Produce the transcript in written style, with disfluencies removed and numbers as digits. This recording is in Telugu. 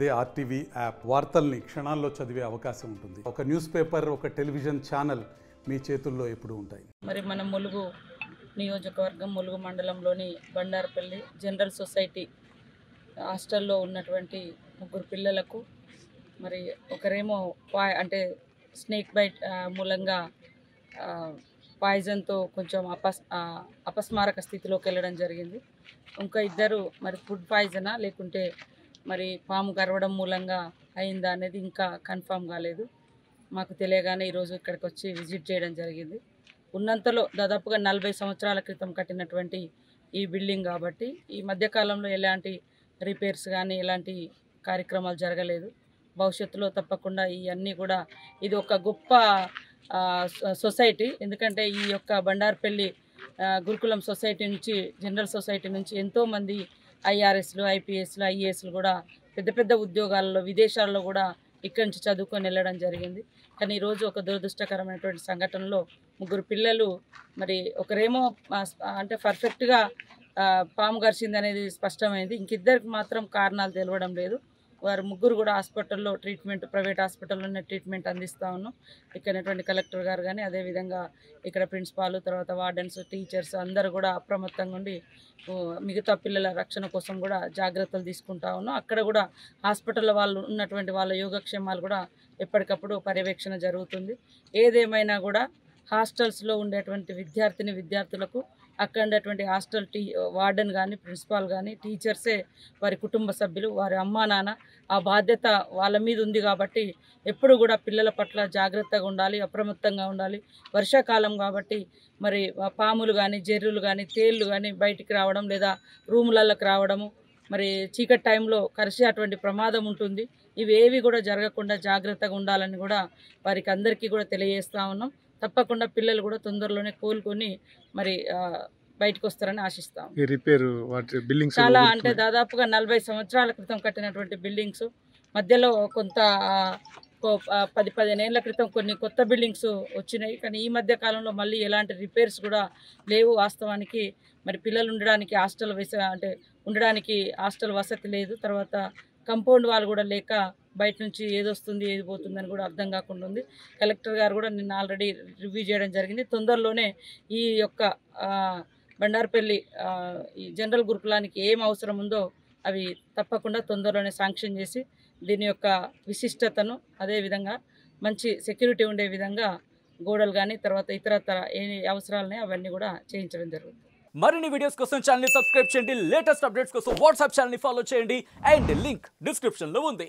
అదే ఆర్టీవీ యాప్ వార్తల్ని క్షణాల్లో చదివే అవకాశం ఉంటుంది. ఒక న్యూస్ పేపర్, ఒక టెలివిజన్ ఛానల్ మీ చేతుల్లో ఎప్పుడూ ఉంటాయి. మరి మన ములుగు నియోజకవర్గం ములుగు మండలంలోని బండారపల్లి జనరల్ సొసైటీ హాస్టల్లో ఉన్నటువంటి 3 పిల్లలకు మరి ఒకరేమో అంటే స్నేక్ బైట్ మూలంగా పాయిజన్తో కొంచెం అపస్మారక స్థితిలోకి వెళ్ళడం జరిగింది. ఇంకా ఇద్దరు మరి ఫుడ్ పాయిజనా లేకుంటే మరి పాము గరవడం మూలంగా అయిందా అనేది ఇంకా కన్ఫామ్ కాలేదు. మాకు తెలియగానే ఈరోజు ఇక్కడికి వచ్చి విజిట్ చేయడం జరిగింది. ఉన్నంతలో దాదాపుగా 40 సంవత్సరాల క్రితం కట్టినటువంటి ఈ బిల్డింగ్ కాబట్టి ఈ మధ్యకాలంలో ఎలాంటి రిపేర్స్ కానీ ఎలాంటి కార్యక్రమాలు జరగలేదు. భవిష్యత్తులో తప్పకుండా ఇవన్నీ కూడా ఇది ఒక గొప్ప సొసైటీ. ఎందుకంటే ఈ యొక్క బండారపల్లి గురుకులం సొసైటీ నుంచి జనరల్ సొసైటీ నుంచి ఎంతోమంది ఐఆర్ఎస్లు, ఐపీఎస్లు, ఐఏఎస్లు కూడా పెద్ద పెద్ద ఉద్యోగాల్లో విదేశాల్లో కూడా ఇక్కడి నుంచి చదువుకొని వెళ్ళడం జరిగింది. కానీ ఈరోజు ఒక దురదృష్టకరమైనటువంటి సంఘటనలో 3 పిల్లలు మరి ఒకరేమో అంటే పర్ఫెక్ట్గా పాము గరిచింది అనేది స్పష్టమైంది. ఇంకిద్దరికి మాత్రం కారణాలు తెలవడం లేదు. వారు 3 కూడా హాస్పిటల్లో ట్రీట్మెంట్, ప్రైవేట్ హాస్పిటల్లోనే ట్రీట్మెంట్ అందిస్తూ ఉన్నాం. ఇక్కడటువంటి కలెక్టర్ గారు కానీ అదేవిధంగా ఇక్కడ ప్రిన్సిపాల్, తర్వాత వార్డెన్స్, టీచర్స్ అందరూ కూడా అప్రమత్తంగా ఉండి మిగతా పిల్లల రక్షణ కోసం కూడా జాగ్రత్తలు తీసుకుంటా ఉన్నాం. అక్కడ కూడా హాస్పిటల్లో వాళ్ళు ఉన్నటువంటి వాళ్ళ యోగక్షేమాలు కూడా ఎప్పటికప్పుడు పర్యవేక్షణ జరుగుతుంది. ఏదేమైనా కూడా హాస్టల్స్లో ఉండేటువంటి విద్యార్థులకు అక్కడ ఉండేటువంటి హాస్టల్ వార్డెన్ కానీ, ప్రిన్సిపాల్ కానీ, టీచర్సే వారి కుటుంబ సభ్యులు, వారి అమ్మా నాన్న. ఆ బాధ్యత వాళ్ళ మీద ఉంది కాబట్టి ఎప్పుడు కూడా పిల్లల పట్ల జాగ్రత్తగా ఉండాలి, అప్రమత్తంగా ఉండాలి. వర్షాకాలం కాబట్టి మరి పాములు కానీ, జెర్రులు కానీ, తేళ్ళు కానీ బయటికి రావడం లేదా రూములలోకి రావడము, మరి చీకటి టైంలో కరిసే అటువంటి ప్రమాదం ఉంటుంది. ఇవేవి కూడా జరగకుండా జాగ్రత్తగా ఉండాలని కూడా వారికి అందరికీ కూడా తెలియజేస్తూ ఉన్నాం. తప్పకుండా పిల్లలు కూడా తొందరలోనే కోలుకొని మరి బయటకు వస్తారని ఆశిస్తాం. చాలా అంటే దాదాపుగా 40 సంవత్సరాల క్రితం కట్టినటువంటి బిల్డింగ్స్ మధ్యలో కొంత 10-15 ఏళ్ల క్రితం కొన్ని కొత్త బిల్డింగ్స్ వచ్చినాయి. కానీ ఈ మధ్య కాలంలో మళ్ళీ ఎలాంటి రిపేర్స్ కూడా లేవు. వాస్తవానికి మరి పిల్లలు ఉండడానికి హాస్టల్ వసతి లేదు. తర్వాత కంపౌండ్ వాళ్ళు కూడా లేక బయట నుంచి ఏదొస్తుంది ఏది పోతుందని కూడా అర్థం కాకుండా ఉంది. కలెక్టర్ గారు కూడా నిన్న ఆల్రెడీ రివ్యూ చేయడం జరిగింది. తొందరలోనే ఈ యొక్క బండారపల్లి ఈ జనరల్ గురుకులానికి ఏం అవసరం ఉందో అవి తప్పకుండా తొందరలోనే శాంక్షన్ చేసి దీని యొక్క విశిష్టతను అదేవిధంగా మంచి సెక్యూరిటీ ఉండే విధంగా గోడలు కానీ తర్వాత ఇతరత్ర ఏ అవసరాలని అవన్నీ కూడా చేయించడం జరుగుతుంది. మరిన్ని వీడియోస్ కోసం ఛానల్ ని సబ్స్క్రైబ్ చేయండి. లేటెస్ట్ అప్డేట్స్ కోసం వాట్సాప్ ఛానల్ ని ఫాలో చేయండి. అండ్ లింక్ డిస్క్రిప్షన్ లో ఉంది.